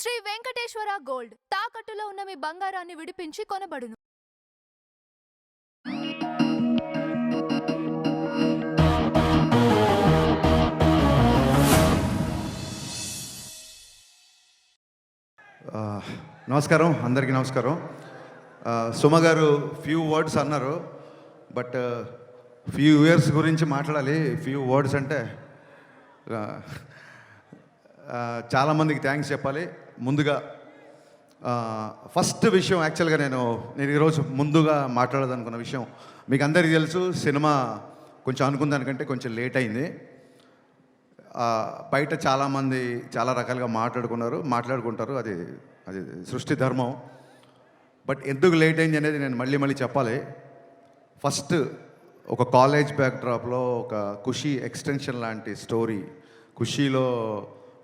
Shri Venkateswara gold తాకట్టులో ఉన్న మీ బంగారాన్ని విడిపించి కొనబడును. నమస్కారం, అందరికీ నమస్కారం. సుమ గారు ఫ్యూ వర్డ్స్ అన్నారు, బట్ ఫ్యూ ఇయర్స్ గురించి మాట్లాడాలి. ఫ్యూ వర్డ్స్ అంటే చాలామందికి థ్యాంక్స్ చెప్పాలి. ముందుగా ఫస్ట్ విషయం, యాక్చువల్గా నేను ఈరోజు ముందుగా మాట్లాడాలనుకున్న విషయం మీకు అందరికీ తెలుసు. సినిమా కొంచెం అనుకున్న దానికంటే కొంచెం లేట్ అయింది. బయట చాలామంది చాలా రకాలుగా మాట్లాడుకుంటారు, అది సృష్టి ధర్మం. బట్ ఎందుకు లేట్ అయింది అనేది నేను మళ్ళీ చెప్పాలి. ఫస్ట్ ఒక కాలేజ్ బ్యాక్డ్రాప్లో ఒక ఖుషీ ఎక్స్టెన్షన్ లాంటి స్టోరీ. ఖుషీలో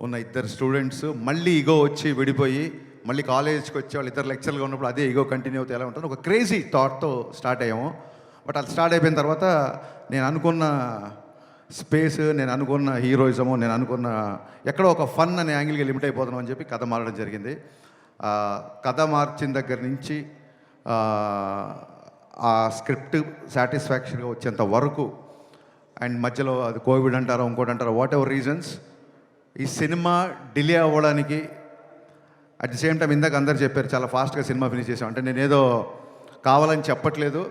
ఉన్న ఇద్దరు స్టూడెంట్స్ మళ్ళీ ఈగో వచ్చి విడిపోయి మళ్ళీ కాలేజ్కి వచ్చి వాళ్ళు ఇద్దరు లెక్చర్గా ఉన్నప్పుడు అదే ఈగో కంటిన్యూ అవుతే ఎలా ఉంటుంది, ఒక క్రేజీ థాట్తో స్టార్ట్ అయ్యాము. బట్ అది స్టార్ట్ అయిపోయిన తర్వాత నేను అనుకున్న స్పేస్, నేను అనుకున్న హీరోయిజము, నేను అనుకున్న ఎక్కడో ఒక ఫన్ అనే యాంగిల్కి లిమిట్ అయిపోతున్నాం అని చెప్పి కథ మారడం జరిగింది. కథ మార్చిన దగ్గర నుంచి ఆ స్క్రిప్ట్ సాటిస్ఫాక్షన్గా వచ్చేంత వరకు, అండ్ మధ్యలో అది కోవిడ్ అంటారో ఇంకోటి అంటారో, వాట్ ఎవర్ రీజన్స్, ఈ సినిమా డిలే అవ్వడానికి అట్ ది సేమ్ టైం ఇందాక అందరు చెప్పారు చాలా ఫాస్ట్గా సినిమా ఫినిష్ చేసాం అంటే నేనేదో కావాలని చెప్పట్లేదు.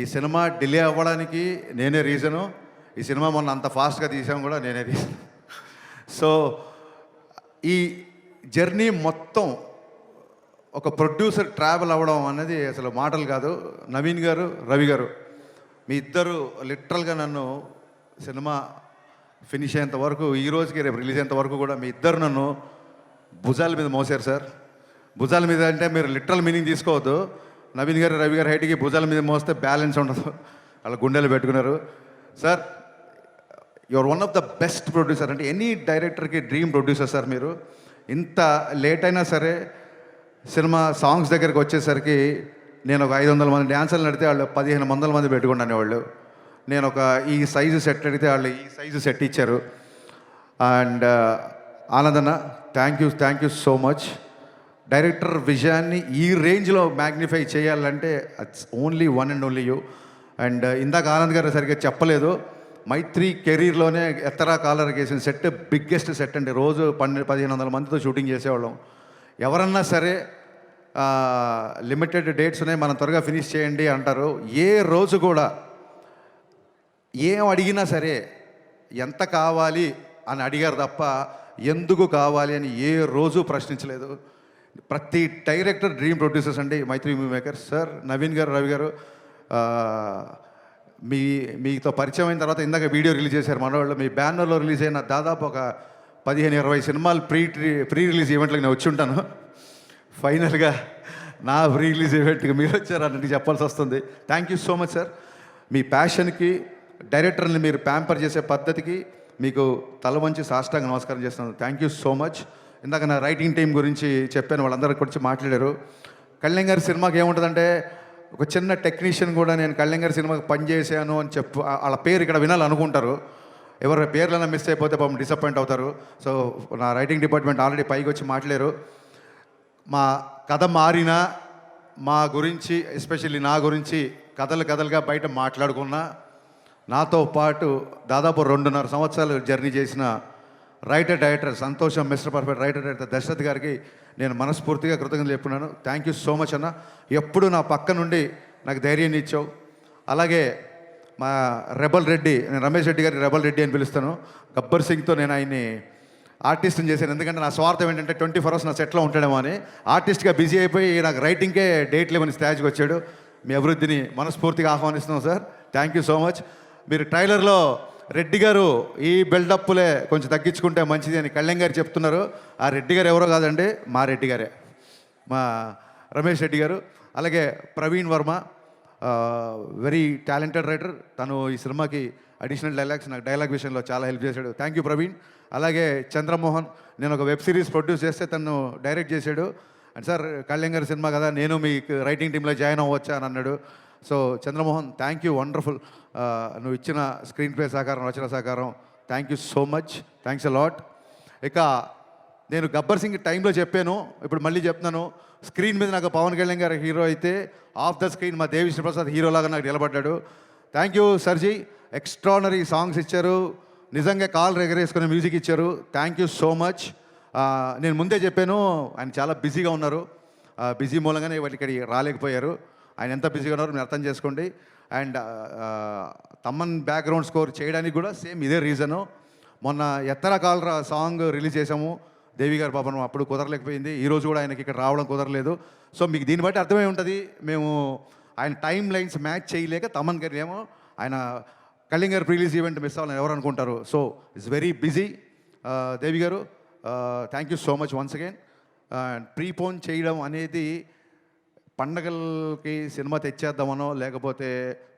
ఈ సినిమా డిలే అవ్వడానికి నేనే రీజను. ఈ సినిమా మొన్న అంత ఫాస్ట్గా తీసాం కూడా నేనే రీజన్. సో ఈ జర్నీ మొత్తం ఒక ప్రొడ్యూసర్ ట్రావెల్ అవ్వడం అనేది అసలు మాటలు కాదు. నవీన్ గారు, రవి గారు, మీ ఇద్దరు లిటరల్గా నన్ను సినిమా ఫినిష్ అయ్యేంత వరకు, ఈ రోజుకి రేపు రిలీజ్ అయ్యేంత వరకు కూడా మీ ఇద్దరు నన్ను భుజాల మీద మోసారు సార్. భుజాల మీద అంటే మీరు లిటరల్ మీనింగ్ తీసుకోవద్దు. నవీన్ గారు, రవి గారు హైట్కి భుజాల మీద మోస్తే బ్యాలెన్స్ ఉండదు, వాళ్ళ గుండెలు పెట్టుకున్నారు. Sir, your one of the best producer. అంటే ఎనీ డైరెక్టర్కి డ్రీమ్ ప్రొడ్యూసర్ సార్ మీరు. ఇంత లేట్ అయినా సరే సినిమా సాంగ్స్ దగ్గరికి వచ్చేసరికి నేను ఒక 500 మంది డ్యాన్సర్లు నడితే వాళ్ళు 1500 మంది పెట్టుకున్నాను వాళ్ళు. నేను ఒక ఈ సైజు సెట్ అడిగితే వాళ్ళు ఈ సైజు సెట్ ఇచ్చారు. అండ్ ఆనందన్న, thank you so much. Director విజయాన్ని ఈ రేంజ్లో మ్యాగ్నిఫై చేయాలంటే it's only one and only you. And ఇందాక ఆనంద్ గారు సరిగ్గా చెప్పలేదు, మైత్రి కెరీర్లోనే ఎత్తరా కాలర్కి వేసిన సెట్ బిగ్గెస్ట్ సెట్ అండి. రోజు 1500 మందితో షూటింగ్ చేసేవాళ్ళం. ఎవరన్నా సరే లిమిటెడ్ డేట్స్ ఉన్నాయి, మనం త్వరగా ఫినిష్ చేయండి అంటారు. ఏ రోజు కూడా ఏం అడిగినా సరే ఎంత కావాలి అని అడిగారు తప్ప ఎందుకు కావాలి అని ఏ రోజు ప్రశ్నించలేదు. ప్రతి డైరెక్టర్ డ్రీమ్ ప్రొడ్యూసర్స్ అండి మైత్రి మూవీ మేకర్స్. సార్, నవీన్ గారు, రవి గారు, మీతో పరిచయం అయిన తర్వాత ఇందాక వీడియో రిలీజ్ చేశారు మనవాళ్ళు. మీ బ్యానర్లో రిలీజ్ అయిన దాదాపు ఒక 15-20 సినిమాలు ప్రీ రిలీజ్ ఈవెంట్లకు నేను వచ్చి ఉంటాను. ఫైనల్గా నా ప్రీ రిలీజ్ ఈవెంట్కి మీరు వచ్చారు అన్నట్టు చెప్పాల్సి వస్తుంది. Thank you so much sir. మీ ప్యాషన్కి, డైరెక్టర్ని మీరు ప్యాంపర్ చేసే పద్ధతికి మీకు తల వంచి సాష్టాంగ నమస్కారం చేస్తున్నాను. Thank you so much. ఇందాక నా రైటింగ్ టీం గురించి చెప్పాను, వాళ్ళందరూ గురించి మాట్లాడారు. కళ్యాణ్ గారి సినిమాకి ఏముంటుందంటే, ఒక చిన్న టెక్నీషియన్ కూడా నేను కళ్యాణ్ గారి సినిమాకి పనిచేసాను అని వాళ్ళ పేరు ఇక్కడ వినాలనుకుంటారు. ఎవరి పేర్లైనా మిస్ అయిపోతే పాపం డిసప్పాయింట్ అవుతారు. సో నా రైటింగ్ డిపార్ట్మెంట్ ఆల్రెడీ పైకి వచ్చి మాట్లాడారు. మా కథ మారినా మా గురించి, ఎస్పెషల్లీ నా గురించి కథలుగా బయట మాట్లాడుకున్నా, నాతో పాటు దాదాపు 2.5 సంవత్సరాలు జర్నీ చేసిన రైటర్ డైరెక్టర్ సంతోషం, mister perfect writer director Dashrath గారికి నేను మనస్ఫూర్తిగా కృతజ్ఞతలు చెప్పుకున్నాను. థ్యాంక్ యూ సో మచ్ అన్న. ఎప్పుడు నా పక్క నుండి నాకు ధైర్యాన్ని ఇచ్చావు. అలాగే మా రెబల్ రెడ్డి, నేను రమేష్ రెడ్డి గారికి రెబల్ రెడ్డి అని పిలుస్తాను. గబ్బర్ సింగ్తో నేను ఆయన్ని ఆర్టిస్ట్ని చేశాను. ఎందుకంటే నా స్వార్థం ఏంటంటే 24 hours నా సెట్లో ఉంటాడేమో అని. ఆర్టిస్ట్గా బిజీ అయిపోయి నాకు రైటింగ్కే డేట్ లేవని స్టేజ్కి వచ్చాడు. మీ అభివృద్ధిని మనస్ఫూర్తిగా ఆహ్వానిస్తున్నాం sir. Thank you so much. మీరు ట్రైలర్లో రెడ్డి గారు ఈ బిల్డప్లే కొంచెం తగ్గించుకుంటే మంచిది అని కళ్యాణ్ గారు చెప్తున్నారు. ఆ రెడ్డి గారు ఎవరో కాదండి, మా రెడ్డి గారే, మా రమేష్ రెడ్డి గారు. అలాగే Praveen Varma, very talented writer. తను ఈ సినిమాకి అడిషనల్ డైలాగ్స్, నాకు డైలాగ్ విషయంలో చాలా హెల్ప్ చేశాడు. Thank you Praveen. అలాగే చంద్రమోహన్, నేను ఒక వెబ్ సిరీస్ ప్రొడ్యూస్ చేస్తే తను డైరెక్ట్ చేశాడు. అండ్ సార్, కళ్యాణ్ గారి సినిమా కదా, నేను మీకు రైటింగ్ టీంలో జాయిన్ అవ్వచ్చా అని అన్నాడు. So Chandramohan, thank you, wonderful. నువ్వు ఇచ్చిన స్క్రీన్ ప్లే సహకారం, రచన సహకారం, thank you so much. Thanks a lot. ఇక నేను గబ్బర్ సింగ్ టైంలో చెప్పాను, ఇప్పుడు మళ్ళీ చెప్తున్నాను. స్క్రీన్ మీద నాకు పవన్ కళ్యాణ్ గారు హీరో అయితే, ఆఫ్ ద స్క్రీన్ మా దేవిశ్రీ ప్రసాద్ హీరోలాగా నాకు నిలబడ్డాడు. థ్యాంక్ యూ సర్జీ, ఎక్స్ట్రానరీ సాంగ్స్ ఇచ్చారు, నిజంగా కాల్ ఎగరేసుకునే మ్యూజిక్ ఇచ్చారు. Thank you so much. నేను ముందే చెప్పాను, ఆయన చాలా బిజీగా ఉన్నారు. బిజీ మూలంగానే వాళ్ళు ఇక్కడికి రాలేకపోయారు. ఆయన ఎంత బిజీగా ఉన్నారో మీరు అర్థం చేసుకోండి. అండ్ తమ్మన్ బ్యాక్గ్రౌండ్ స్కోర్ చేయడానికి కూడా సేమ్ ఇదే రీజను. మొన్న ఎత్తర కాలరా సాంగ్ రిలీజ్ చేసాము, దేవి గారి పాపం అప్పుడు కుదరలేకపోయింది. ఈరోజు కూడా ఆయనకి ఇక్కడ రావడం కుదరలేదు. సో మీకు దీన్ని బట్టి అర్థమై ఉంటుంది, మేము ఆయన టైం లైన్స్ మ్యాచ్ చేయలేక తమన్ గారు ఏమో ఆయన కళ్యాణ్ గారు రిలీజ్ ఈవెంట్ మిస్ అవ్వాలని ఎవరు అనుకుంటారు. So it's very busy. Devi garu thank you so much once again. Prepone చేయడం అనేది పండగలకి సినిమా తెచ్చేద్దామనో లేకపోతే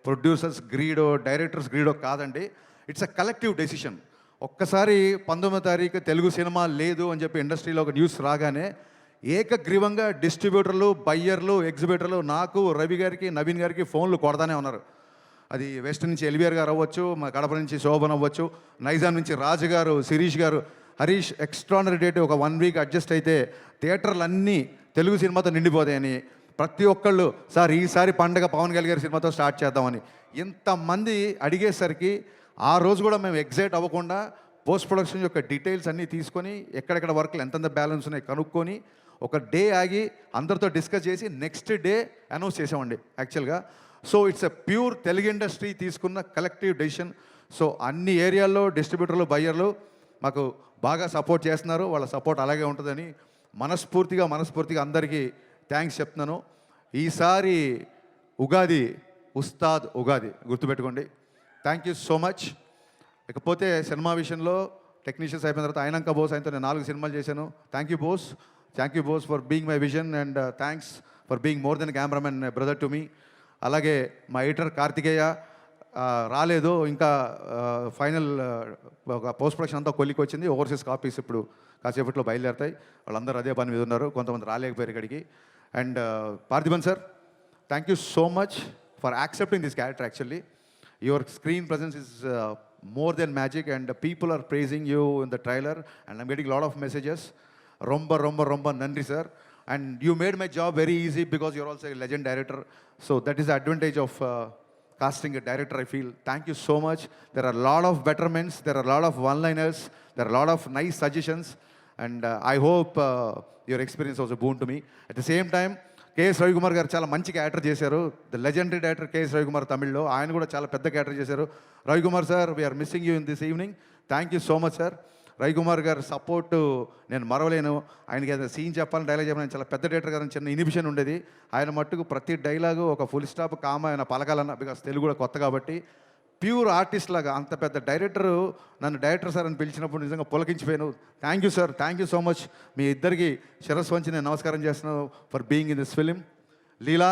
ప్రొడ్యూసర్స్ గ్రీడో డైరెక్టర్స్ గ్రీడో కాదండి. It's a collective decision. ఒక్కసారి 19వ తారీఖు తెలుగు సినిమా లేదు అని చెప్పి ఇండస్ట్రీలో ఒక న్యూస్ రాగానే ఏకగ్రీవంగా డిస్ట్రిబ్యూటర్లు, బయ్యర్లు, ఎగ్జిబిటర్లు నాకు, రవి గారికి, నవీన్ గారికి ఫోన్లు కొడతానే ఉన్నారు. అది వెస్ట్ నుంచి ఎల్బిఆర్ గారు అవ్వచ్చు, మా కడప నుంచి శోభన్ అవ్వచ్చు, నైజాం నుంచి రాజు గారు, శిరీష్ గారు, హరీష్ ఎక్స్ట్రానరీ డేట్ ఒక 1 వీక్ అడ్జస్ట్ అయితే థియేటర్లు అన్నీ తెలుగు సినిమాతో నిండిపోతాయని ప్రతి ఒక్కళ్ళు సార్ ఈసారి పండగ పవన్ కళ్యాణ్ గారి సినిమాతో స్టార్ట్ చేద్దామని ఇంతమంది అడిగేసరికి ఆ రోజు కూడా మేము ఎగ్జైట్ అవ్వకుండా పోస్ట్ ప్రొడక్షన్ యొక్క డీటెయిల్స్ అన్నీ తీసుకొని ఎక్కడెక్కడ వర్క్లు ఎంతెంత బ్యాలెన్స్ ఉన్నాయి కనుక్కొని ఒక డే ఆగి అందరితో డిస్కస్ చేసి నెక్స్ట్ డే అనౌన్స్ చేసామండి యాక్చువల్గా. So it's a pure Telugu industry తీసుకున్న కలెక్టివ్ డెసిషన్. సో అన్ని ఏరియాల్లో డిస్ట్రిబ్యూటర్లు, బయ్యర్లు మాకు బాగా సపోర్ట్ చేస్తున్నారు. వాళ్ళ సపోర్ట్ అలాగే ఉంటుందని మనస్ఫూర్తిగా అందరికీ థ్యాంక్స్ చెప్తున్నాను. ఈసారి ఉగాది ఉస్తాద్ ఉగాది గుర్తుపెట్టుకోండి. Thank you so much. ఇకపోతే సినిమా విషయంలో టెక్నీషియన్స్ అయిపోయిన తర్వాత అయినాక బోస్ ఆయనతో నేను 4 సినిమాలు చేశాను. Thank you Bose for being my vision and thanks for being more than cameraman brother to me. అలాగే మా ఎడిటర్ కార్తికేయ రాలేదు ఇంకా, ఫైనల్ ఒక పోస్ట్ ప్రొడక్షన్ అంతా కొలికి వచ్చింది. ఓవర్సీస్ కాపీస్ ఇప్పుడు కాసేపట్లో బయలుదేరుతాయి. వాళ్ళందరూ అదే పని మీద ఉన్నారు, కొంతమంది రాలేకపోయారు ఇక్కడికి. And Parthiban sir, thank you so much for accepting this character. Actually your screen presence is more than magic and people are praising you in the trailer and I'm getting a lot of messages. Romba nandri sir, and you made my job very easy because you're also a legend director. So that is the advantage of casting a director, I feel. Thank you so much. There are a lot of betterments, there are a lot of one-liners, there are a lot of nice suggestions, and I hope your experience was a boon to me. At the same time, KS Ravikumar గారు చాలా మంచి character చేశారు. The legendary director KS Ravikumar తమిళ్లో, ఆయన కూడా చాలా పెద్ద character చేశారు. Ravikumar sir, we are missing you in this evening. Thank you so much sir. Ravikumar గారు సపోర్టు నేను మరవలేను. ఆయనకి ఏదైనా సీన్ చెప్పాలని, డైలాగ్ చెప్పాలని చాలా పెద్ద డైరెక్టర్ గారు, చిన్న ఇనిబిషన్ ఉండేది. ఆయన మట్టుకు ప్రతి డైలాగు ఒక ఫుల్ స్టాప్ కామ ఆయన పలకాలన్న, బికాస్ తెలుగు కూడా కొత్త కాబట్టి ప్యూర్ ఆర్టిస్ట్ లాగా. అంత పెద్ద డైరెక్టరు నన్ను డైరెక్టర్ సార్ అని పిలిచినప్పుడు నిజంగా పులకించిపోయాను. Thank you sir, thank you so much. మీ ఇద్దరికి శిరస్సు వంచి నేను నమస్కారం చేస్తున్నాను for being in this film. Leela,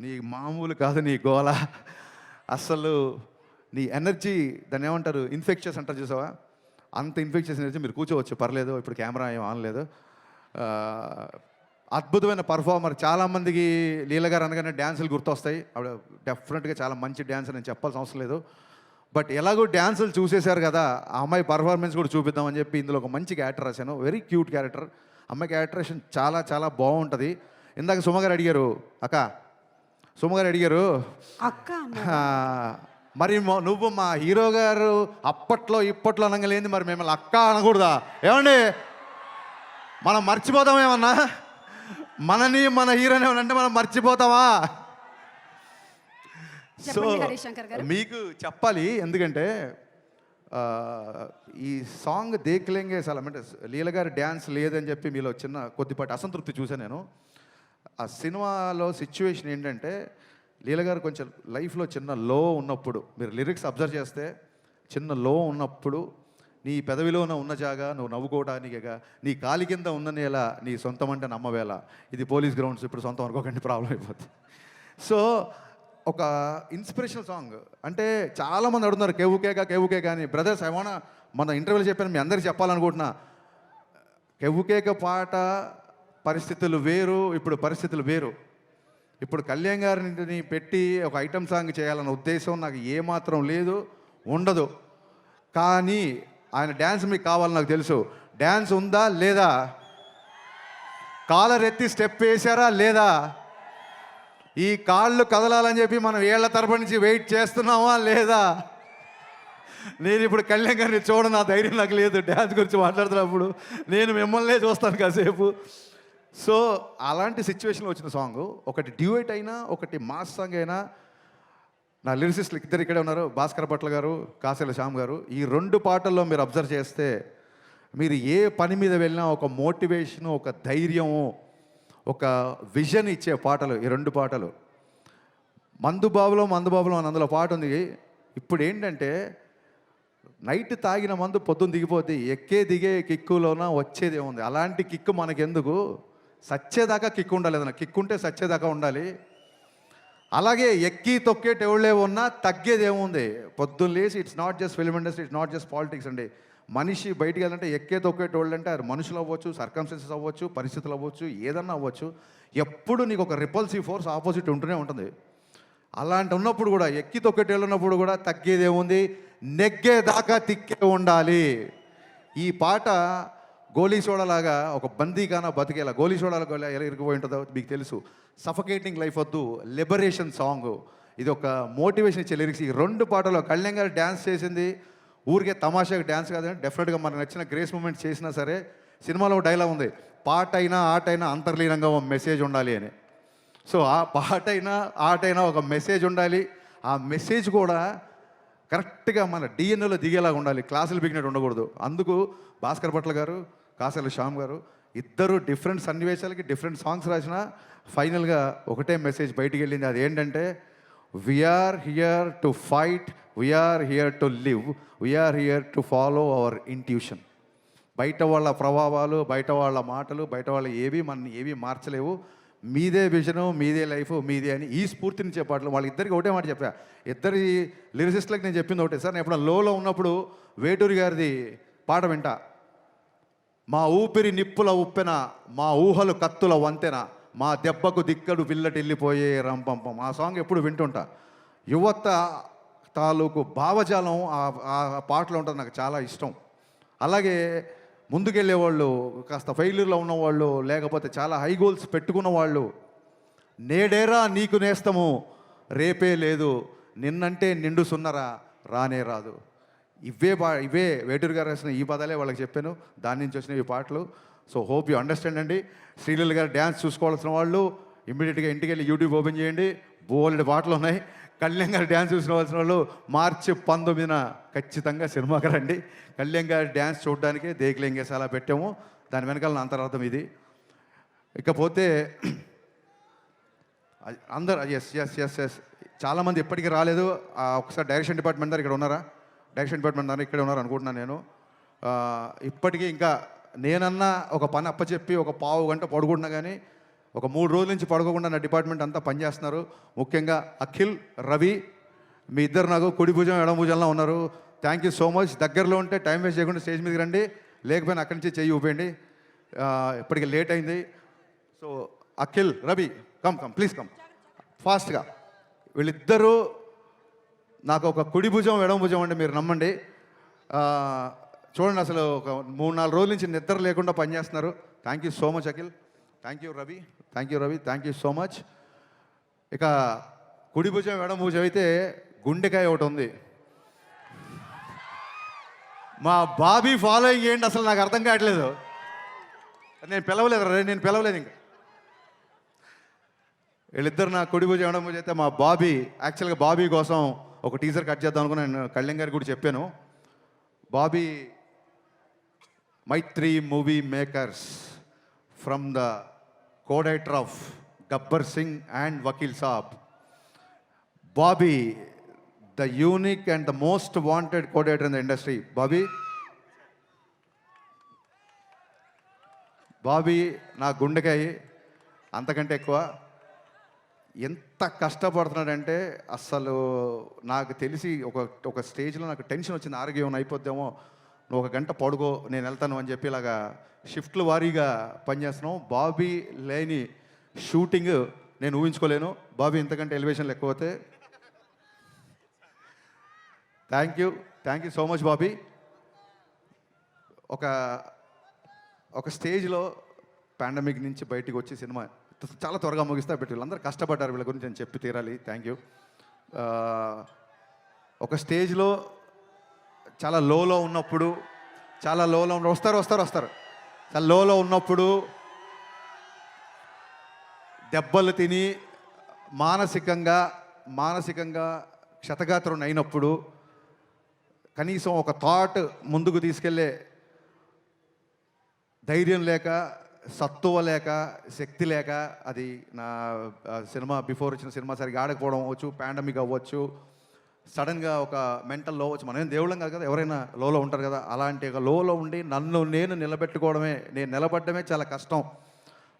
నీ మామూలు కాదు నీ గోల, అస్సలు నీ ఎనర్జీ, దాన్ని ఏమంటారు, ఇన్ఫెక్షన్స్ అంటారు చూసావా, అంత ఇన్ఫెక్షన్స్ ఎనర్జీ. మీరు కూర్చోవచ్చు పర్లేదు, ఇప్పుడు కెమెరా ఏం ఆన్ లేదు. అద్భుతమైన పర్ఫార్మర్. చాలామందికి లీల గారు అనగానే డ్యాన్సులు గుర్తొస్తాయి. ఆవిడ డెఫినెట్గా చాలా మంచి డ్యాన్స్ నేను చెప్పాల్సిన అవసరం లేదు. బట్ ఎలాగో డ్యాన్సులు చూసేశారు కదా, ఆ అమ్మాయి పర్ఫార్మెన్స్ కూడా చూపిద్దామని చెప్పి ఇందులో ఒక మంచి క్యారెక్టర్ రాశాను. Very cute character. అమ్మాయి క్యారెక్టరేషన్ చాలా చాలా బాగుంటుంది. ఇందాక సుమగారు అడిగారు, సుమగారు అడిగారు అక్క మరి నువ్వు మా హీరో గారు అప్పట్లో ఇప్పట్లో అనగలేంది, మరి మిమ్మల్ని అక్క అనకూడదా? ఏమండి, మనం మర్చిపోతాం ఏమన్నా? మనని మన హీరోని ఏమనంటే మనం మర్చిపోతామా? సో మీకు చెప్పాలి, ఎందుకంటే ఈ సాంగ్ దేఖ్లేంగే చాలా, అంటే లీల గారి డ్యాన్స్ లేదని చెప్పి మీలో చిన్న కొద్దిపాటి అసంతృప్తి చూసాను నేను. ఆ సినిమాలో సిచ్యువేషన్ ఏంటంటే, లీల గారు కొంచెం లైఫ్లో చిన్న లో ఉన్నప్పుడు, మీరు లిరిక్స్ అబ్జర్వ్ చేస్తే చిన్న లో ఉన్నప్పుడు, నీ పెదవిలోన ఉన్న జాగా నువ్వు నవ్వుకోవడానికిగా, నీ కాలి కింద ఉన్న నేల నీ సొంతం అంటే నమ్మవేళ. ఇది పోలీస్ గ్రౌండ్స్, ఇప్పుడు సొంతం అనుకోకండి, ప్రాబ్లం అయిపోతుంది. సో ఒక ఇన్స్పిరేషనల్ సాంగ్. అంటే చాలామంది అడుగుతున్నారు కేవుకేక అని. బ్రదర్స్, ఐ వాంట్, మన ఇంటర్వ్యూలో చెప్పాను, మీ అందరికీ చెప్పాలనుకుంటున్నా, కేవుకేక పాట పరిస్థితులు వేరు, ఇప్పుడు పరిస్థితులు వేరు. ఇప్పుడు కళ్యాణ్ గారిని పెట్టి ఒక ఐటమ్ సాంగ్ చేయాలన్న ఉద్దేశం నాకు ఏమాత్రం లేదు, ఉండదు. కానీ ఆయన డ్యాన్స్ మీకు కావాలని నాకు తెలుసు. డ్యాన్స్ ఉందా లేదా? కాలర్ ఎత్తి స్టెప్ వేశారా లేదా? ఈ కాళ్ళు కదలాలని చెప్పి మనం ఏళ్ల తరబడి నుంచి వెయిట్ చేస్తున్నామా లేదా? నేను ఇప్పుడు కళ్యాణ్ గారిని చూడను, నా ధైర్యం నాకు లేదు. డ్యాన్స్ గురించి మాట్లాడుతున్నప్పుడు నేను మిమ్మల్నే చూస్తాను కాసేపు. సో అలాంటి సిచ్యువేషన్లో వచ్చిన సాంగ్, ఒకటి డ్యూయట్ అయినా ఒకటి మాస్ సాంగ్ అయినా, నా లిరిసిస్టులు ఇద్దరు ఇక్కడే ఉన్నారు, భాస్కర్ భట్ల గారు, కాసేల శ్యామ్ గారు. ఈ 2 పాటల్లో మీరు అబ్జర్వ్ చేస్తే మీరు ఏ పని మీద వెళ్ళినా ఒక మోటివేషను, ఒక ధైర్యము, ఒక విజన్ ఇచ్చే పాటలు ఈ 2 పాటలు. మందుబాబులో అని అందులో పాట ఉంది. ఇప్పుడు ఏంటంటే నైట్ తాగిన మందు పొద్దున్న దిగిపోద్ది, ఎక్కే దిగే కిక్కులోన వచ్చేది ఏముంది? అలాంటి కిక్కు మనకెందుకు? సచ్చేదాకా కిక్కు ఉండాలి, ఏదైనా కిక్కు ఉంటే సచ్చేదాకా ఉండాలి. అలాగే ఎక్కి తొక్కేటెవళ్ళే ఉన్నా తగ్గేది ఏముంది? పొద్దున్న లేచి, it's not just film industry, it's not just politics అండి. మనిషి బయటికి వెళ్ళాలంటే ఎక్కే తొక్కేటోళ్ళు అంటే అది మనుషులు అవ్వచ్చు, సర్కమ్స్టెన్సెస్ అవ్వచ్చు, పరిస్థితులు అవ్వచ్చు, ఏదన్నా అవ్వచ్చు. ఎప్పుడు నీకు ఒక రిపల్సివ్ ఫోర్స్ ఆపోజిట్ ఉంటూనే ఉంటుంది. అలాంటి ఉన్నప్పుడు కూడా, ఎక్కి తొక్కేటోళ్ళు ఉన్నప్పుడు కూడా తగ్గేది ఏముంది? నెగ్గేదాకా తిక్కే ఉండాలి. ఈ పాట గోలీ సోడాలాగా ఒక బందీగానా బతికేలా, గోలీ సోడాలకు ఎలా ఇరిగిపోయి ఉంటుందో మీకు తెలుసు. సఫకేటింగ్ లైఫ్ వద్దు, లిబరేషన్ సాంగ్. ఇది ఒక మోటివేషన్ ఇచ్చే లిరిక్స్. ఈ 2 పాటలో కళ్యాణ్ గారు డ్యాన్స్ చేసింది ఊరికే తమాషాగా డ్యాన్స్ కాదండి, డెఫినెట్గా మనకు నచ్చిన గ్రేస్ మూమెంట్ చేసినా సరే. సినిమాలో ఒక డైలాగ్ ఉంది, పాట అయినా ఆటైనా అంతర్లీనంగా ఒక మెసేజ్ ఉండాలి అని. సో ఆ పాట అయినా ఆటైనా ఒక మెసేజ్ ఉండాలి. ఆ మెసేజ్ కూడా కరెక్ట్గా మన డిఎన్ఏలో దిగేలాగా ఉండాలి, క్లాసులు బిగినట్టు ఉండకూడదు. అందుకు భాస్కర్ భట్ల గారు, కాసేల శ్యామ్ గారు ఇద్దరు డిఫరెంట్ సన్నివేశాలకి డిఫరెంట్ సాంగ్స్ రాసిన ఫైనల్గా ఒకటే మెసేజ్ బయటికి వెళ్ళింది. అది ఏంటంటే, we're here to fight, we're here to live, we're here to follow our intuition. బయట వాళ్ళ ప్రభావాలు, బయట వాళ్ళ మాటలు, బయట వాళ్ళ ఏవి మార్చలేవు. మీదే విజను, మీదే లైఫ్, మీదే అని ఈ స్ఫూర్తినిచ్చే పాటలు. వాళ్ళిద్దరికి ఒకటే మాట చెప్పా, ఇద్దరి లిరిసిస్టులకు నేను చెప్పింది ఒకటే. సార్ నేను ఎప్పుడైనా లోలో ఉన్నప్పుడు వేటూరి గారిది పాట వింటా. మా ఊపిరి నిప్పుల ఉప్పెన, మా ఊహలు కత్తుల వంతెన, మా దెబ్బకు దిక్కడు పిల్లటిల్లిపోయే రంపంపం. ఆ సాంగ్ ఎప్పుడు వింటుంటా. యువత తాలూకు భావజాలం ఆ పాటలో ఉంటుంది, నాకు చాలా ఇష్టం. అలాగే ముందుకెళ్ళేవాళ్ళు, కాస్త ఫెయిల్యూర్లో ఉన్నవాళ్ళు, లేకపోతే చాలా హై గోల్స్ పెట్టుకున్న వాళ్ళు, నేడేరా నీకు నేస్తము, రేపే లేదు, నిన్నంటే నిండు సున్నరా రానే రాదు. ఇవే వేటూరు గారు రాసిన ఈ పదాలే వాళ్ళకి చెప్పాను, దాని నుంచి వచ్చిన ఈ పాటలు. సో హోప్ యూ అండర్స్టాండ్ అండి. శ్రీలీల గారు డ్యాన్స్ చూసుకోవాల్సిన వాళ్ళు ఇమ్మీడియట్గా ఇంటికి వెళ్ళి యూట్యూబ్ ఓపెన్ చేయండి, బోల్డ్ పాటలు ఉన్నాయి. కళ్యాణ్ గారు డ్యాన్స్ చూసుకోవాల్సిన వాళ్ళు మార్చి 19న ఖచ్చితంగా సినిమాకి రండి. కళ్యాణ్ గారి డ్యాన్స్ చూడడానికి దేకులేంగేసి అలా పెట్టాము, దాని వెనకాల నా అంతరార్థం ఇది. ఇకపోతే అందరు ఎస్ ఎస్ ఎస్ ఎస్ చాలామంది ఎప్పటికీ రాలేదు. ఒకసారి డైరెక్షన్ డిపార్ట్మెంట్ దగ్గర ఇక్కడ ఉన్నారా? డైరెక్షన్ డిపార్ట్మెంట్ దగ్గర ఇక్కడ ఉన్నారు అనుకుంటున్నాను నేను. ఇప్పటికీ ఇంకా నేనన్నా ఒక పని అప్పచెప్పి ఒక పావు గంట పడుకుంటున్నా కానీ ఒక 3 రోజుల నుంచి పడుకోకుండా నా డిపార్ట్మెంట్ అంతా పనిచేస్తున్నారు. ముఖ్యంగా అఖిల్, రవి, మీ ఇద్దరు నాకు కుడి భుజం ఎడమ భుజంలో ఉన్నారు. Thank you so much. దగ్గరలో ఉంటే టైం వేస్ట్ చేయకుండా స్టేజ్ మీదకి రండి, లేకపోయినా అక్కడి నుంచి చెయ్యి ఊపేయండి. ఇప్పటికి లేట్ అయింది. So Akhil, Ravi, come please come ఫాస్ట్గా. వీళ్ళిద్దరూ నాకు ఒక కుడి భుజం ఎడమ భుజం అంటే మీరు నమ్మండి. చూడండి, అసలు ఒక 3-4 రోజుల నుంచి నిద్ర లేకుండా పనిచేస్తున్నారు. Thank you so much Akhil. Thank you Ravi, thank you so much. ఇక కుడి భుజం ఎడమ భుజం అయితే గుండెకాయ ఒకటి ఉంది. మా బాబీ ఫాలోయింగ్ ఏంటి అసలు నాకు అర్థం కావట్లేదు. నేను పిలవలేదు ఇంకా. వీళ్ళిద్దరు నా కుడి భుజం ఎడమ భుజం అయితే మా బాబీ. యాక్చువల్గా బాబీ కోసం ఒక టీజర్ కట్ చేద్దాం అనుకుని నేను కళ్యాణ్ గారికి కూడా చెప్పాను. Bobby Mythri movie makers from the co-director of Gabbar Singh and Vakil Saab. Bobby, the unique and the most wanted co-director in the industry. Bobby నా గుండెకాయ అంతకంటే ఎక్కువ. ఎంత కష్టపడుతున్నాడంటే అసలు నాకు తెలిసి ఒక స్టేజ్లో నాకు టెన్షన్ వచ్చింది, ఆరోగ్యం అయిపోద్దేమో, నువ్వు 1 గంట పడుకో నేను వెళ్తాను అని చెప్పి ఇలాగా షిఫ్ట్లు వారీగా పనిచేస్తున్నాం. బాబీ లేని షూటింగ్ నేను ఊహించుకోలేను. బాబీ ఇంతకంటే ఎలివేషన్లు ఎక్కువైతే. Thank you so much Bobby. ఒక ఒక స్టేజ్లో పాండమిక్ నుంచి బయటికి వచ్చి సినిమా చాలా త్వరగా ముగిస్తా పెట్టి వీళ్ళందరూ కష్టపడ్డారు, వీళ్ళ గురించి నేను చెప్పి తీరాలి. Thank you. ఒక స్టేజ్లో చాలా లోలో ఉన్నప్పుడు వస్తారు చాలా లోలో ఉన్నప్పుడు దెబ్బలు తిని మానసికంగా క్షతగాత్రం అయినప్పుడు కనీసం ఒక థాట్ ముందుకు తీసుకెళ్ళే ధైర్యం లేక, సత్తువ లేక, శక్తి లేక, అది నా సినిమా బిఫోర్ వచ్చిన సినిమా సరిగా ఆడకపోవడం అవ్వచ్చు, పాండమిక్ అవ్వచ్చు, సడన్గా ఒక మెంటల్ లో అవ్వచ్చు. మనం ఏం దేవుళ్ళం కాదు కదా, ఎవరైనా లోలో ఉంటారు కదా. అలాంటి ఒక లోలో ఉండి నేను నిలబడమే చాలా కష్టం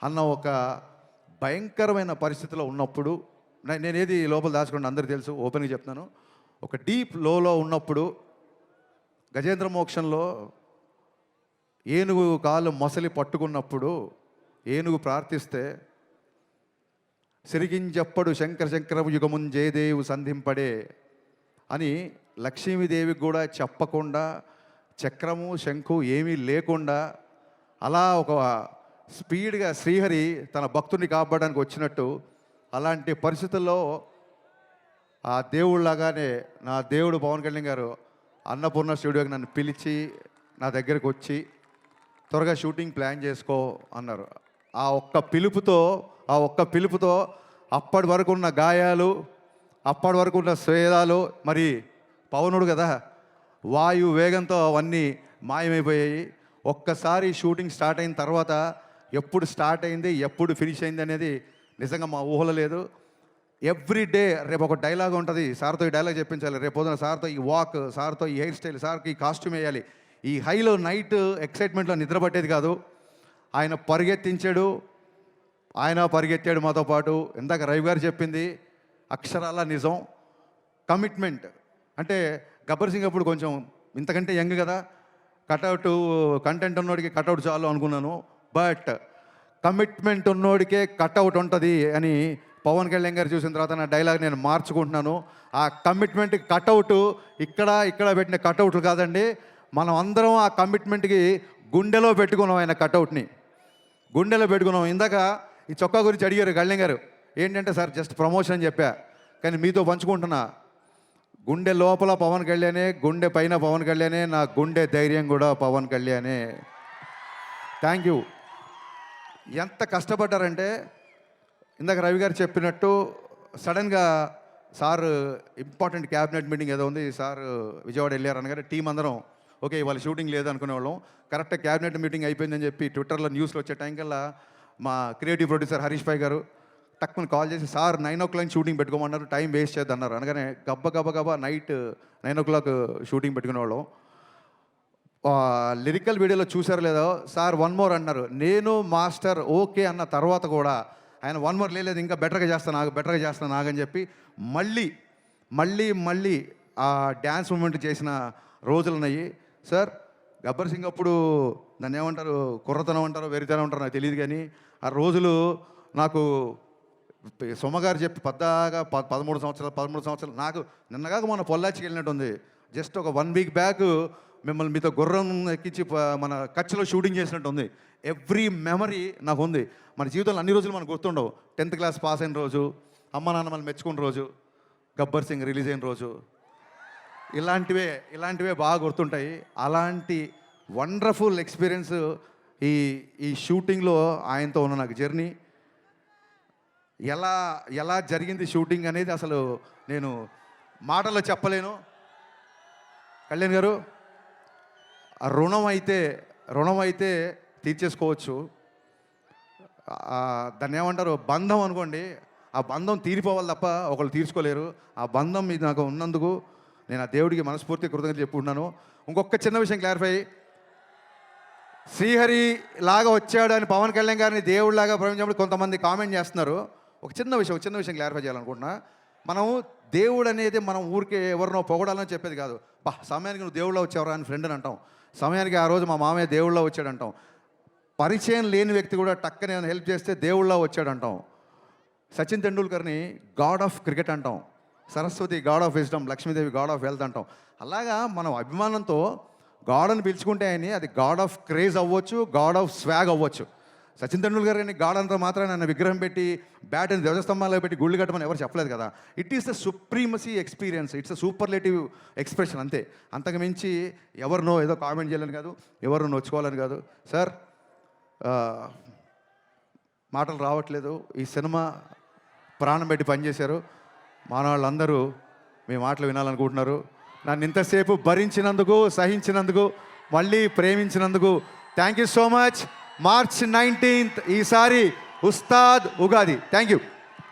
అన్న ఒక భయంకరమైన పరిస్థితిలో ఉన్నప్పుడు, నేనేది లోపల దాచుకోండి అందరికీ తెలుసు, ఓపెన్గా చెప్తున్నాను. ఒక డీప్ లోలో ఉన్నప్పుడు గజేంద్ర మోక్షంలో ఏనుగు కాలు మొసలి పట్టుకున్నప్పుడు ఏనుగు ప్రార్థిస్తే సిరిగింజప్పడు శంకరపు యుగమున్ జయదేవు సంధింపడే అని లక్ష్మీదేవికి కూడా చెప్పకుండా, చక్రము శంఖు ఏమీ లేకుండా అలా ఒక స్పీడ్గా శ్రీహరి తన భక్తుడిని కాపాడడానికి వచ్చినట్టు, అలాంటి పరిస్థితుల్లో ఆ దేవుళ్ళలాగానే నా దేవుడు పవన్ కళ్యాణ్ గారు అన్నపూర్ణ స్టూడియోకి నన్ను పిలిచి నా దగ్గరకు వచ్చి త్వరగా షూటింగ్ ప్లాన్ చేసుకో అన్నారు. ఆ ఒక్క పిలుపుతో అప్పటి వరకు ఉన్న గాయాలు, అప్పటి వరకు ఉన్న స్వేదాలు, మరి పవనుడు కదా, వాయు వేగంతో అవన్నీ మాయమైపోయాయి. ఒక్కసారి షూటింగ్ స్టార్ట్ అయిన తర్వాత ఎప్పుడు స్టార్ట్ అయింది, ఎప్పుడు ఫినిష్ అయింది అనేది నిజంగా మా ఊహలో లేదు. ఎవ్రీ డే రేపు ఒక డైలాగ్ ఉంటుంది, సార్తో ఈ డైలాగ్ చెప్పించాలి, రేపు పొద్దున సార్తో ఈ వాక్, సార్తో ఈ హెయిర్ స్టైల్, సార్కి ఈ కాస్ట్యూమ్ వేయాలి. ఈ హైలో నైట్ ఎక్సైట్మెంట్లో నిద్ర పట్టేది కాదు. ఆయన పరిగెత్తాడు మాతో పాటు. ఇందాక రవి గారు చెప్పింది అక్షరాల నిజం. కమిట్మెంట్ అంటే గబ్బర్ సింగ్ అప్పుడు కొంచెం ఇంతకంటే యంగ్ కదా, కటౌట్ కంటెంట్ ఉన్నోడికి కటౌట్ చాలు అనుకున్నాను. బట్ కమిట్మెంట్ ఉన్నోడికే కటౌట్ ఉంటుంది అని పవన్ కళ్యాణ్ గారు చూసిన తర్వాత నా డైలాగ్ నేను మార్చుకుంటున్నాను. ఆ కమిట్మెంట్ కటౌట్ ఇక్కడ పెట్టిన కటౌట్లు కాదండి, మనం అందరం ఆ కమిట్మెంట్కి గుండెలో పెట్టుకున్నాం. ఆయన కటౌట్ని గుండెలో పెట్టుకున్నాం. ఇందాక ఈ చొక్కా గురించి అడిగారు కళ్యాణ్ గారు, ఏంటంటే సార్ జస్ట్ ప్రమోషన్ అని చెప్పా, కానీ మీతో పంచుకుంటున్నా. గుండె లోపల పవన్ కళ్యాణే, గుండె పైన పవన్ కళ్యాణే, నా గుండె ధైర్యం కూడా పవన్ కళ్యాణే. Thank you. ఎంత కష్టపడ్డారంటే ఇందాక రవి గారు చెప్పినట్టు సడన్గా సార్ ఇంపార్టెంట్ క్యాబినెట్ మీటింగ్ ఏదో ఉంది, సార్ విజయవాడ వెళ్ళారు అనగానే టీం అందరం ఓకే ఇవాళ షూటింగ్ లేదు అనుకునేవాళ్ళం. కరెక్ట్గా క్యాబినెట్ మీటింగ్ అయిపోయిందని చెప్పి ట్విట్టర్లో న్యూస్లో వచ్చే టైం కల్లా మా క్రియేటివ్ ప్రొడ్యూసర్ హరీష్ భాయ్ గారు టక్కుని కాల్ చేసి, సార్ 9 o'clock షూటింగ్ పెట్టుకోమన్నారు, టైం వేస్ట్ చేయొద్దు అన్నారు. అనగానే గబ్బ నైట్ 9 o'clock షూటింగ్ పెట్టుకునేవాళ్ళం. లిరికల్ వీడియోలో చూసారు లేదో, సార్ 1 more అన్నారు. నేను మాస్టర్ ఓకే అన్న తర్వాత కూడా ఆయన 1 more లేదు, ఇంకా బెటర్గా చేస్తాను ఆగని చెప్పి మళ్ళీ ఆ డ్యాన్స్ మూమెంట్ చేసిన రోజులు ఉన్నాయి. సార్ గబ్బర్ సింగ్ అప్పుడు దాన్ని ఏమంటారు, కుర్రతనం అంటారో వెరితనం అంటారో నాకు తెలియదు, కానీ ఆ రోజులు నాకు సొమ్మగారు చెప్పి పద్దాగా 13 సంవత్సరాలు నాకు నిన్నగాక మన పొల్లాచికి వెళ్ళినట్టు ఉంది. జస్ట్ ఒక 1 week బ్యాక్ మిమ్మల్ని మీతో గుర్రం ఎక్కించి మన కచ్లో షూటింగ్ చేసినట్టు ఉంది. ఎవ్రీ మెమరీ నాకు ఉంది. మన జీవితంలో అన్ని రోజులు మనకు గుర్తుండవు. 10th class పాస్ అయిన రోజు, అమ్మ నాన్న మనం మెచ్చుకున్న రోజు, గబ్బర్ సింగ్ రిలీజ్ అయిన రోజు, ఇలాంటివే బాగా గుర్తుంటాయి. అలాంటి వండర్ఫుల్ ఎక్స్పీరియన్స్ ఈ షూటింగ్లో ఆయనతో ఉన్న నాకు జర్నీ. ఎలా జరిగింది షూటింగ్ అనేది అసలు నేను మాటల్లో చెప్పలేను. కళ్యాణ్ గారు, ఆ రుణం అయితే తీర్చేసుకోవచ్చు. దాన్ని ఏమంటారు, బంధం అనుకోండి. ఆ బంధం తీరిపోవాలి తప్ప ఒకళ్ళు తీర్చుకోలేరు. ఆ బంధం మీద నాకు ఉన్నందుకు నేను ఆ దేవుడికి మనస్ఫూర్తి కృతజ్ఞతలు చెప్పుకుంటున్నాను. ఇంకొక చిన్న విషయం క్లారిఫై, శ్రీహరి లాగా వచ్చాడు అని పవన్ కళ్యాణ్ గారిని దేవుడిలాగా ప్రవేశించినప్పుడు కొంతమంది కామెంట్ చేస్తున్నారు. ఒక చిన్న విషయం క్లారిఫై చేయాలనుకుంటున్నా. మనం దేవుడు అనేది మనం ఊరికే ఎవరినో పొగడాలని చెప్పేది కాదు. సమయానికి నువ్వు దేవుళ్ళ వచ్చావరా అని ఫ్రెండ్ అని అంటాం. సమయానికి ఆ రోజు మా మామయ్య దేవుళ్ళ వచ్చాడు అంటాం. పరిచయం లేని వ్యక్తి కూడా టక్కనే హెల్ప్ చేస్తే దేవుళ్ళ వచ్చాడు అంటాం. సచిన్ తెండూల్కర్ని గాడ్ ఆఫ్ క్రికెట్ అంటాం. Saraswati God of wisdom, Lakshmidevi God of wealth అంటాం. అలాగా మనం అభిమానంతో గాడ్ అని పిలుచుకుంటే ఆయన్ని అది గాడ్ ఆఫ్ క్రేజ్ అవ్వచ్చు, గాడ్ ఆఫ్ స్వాగ్ అవ్వచ్చు. సచిన్ తెండూల్కర్ అని గాడ్ అంతా మాత్రం ఆయన విగ్రహం పెట్టి బ్యాట్ అని ధ్వజస్తంభాల్లో పెట్టి గుళ్ళు కట్టమని ఎవరు చెప్పలేదు కదా. It is the supremacy experience, it's a superlative expression అంతే. అంతకు మించి ఎవరినో ఏదో కామెంట్ చేయాలని కాదు, ఎవరినో నొచ్చుకోవాలని కాదు. సార్ మాటలు రావట్లేదు. ఈ సినిమా ప్రాణం పెట్టి పనిచేశారు. మానవాళ్ళందరూ మీ మాటలు వినాలనుకుంటున్నారు. నన్ను ఇంతసేపు భరించినందుకు, సహించినందుకు, మళ్ళీ ప్రేమించినందుకు thank you so much. March 19th ఈసారి ఉస్తాద్ ఉగాది. Thank you.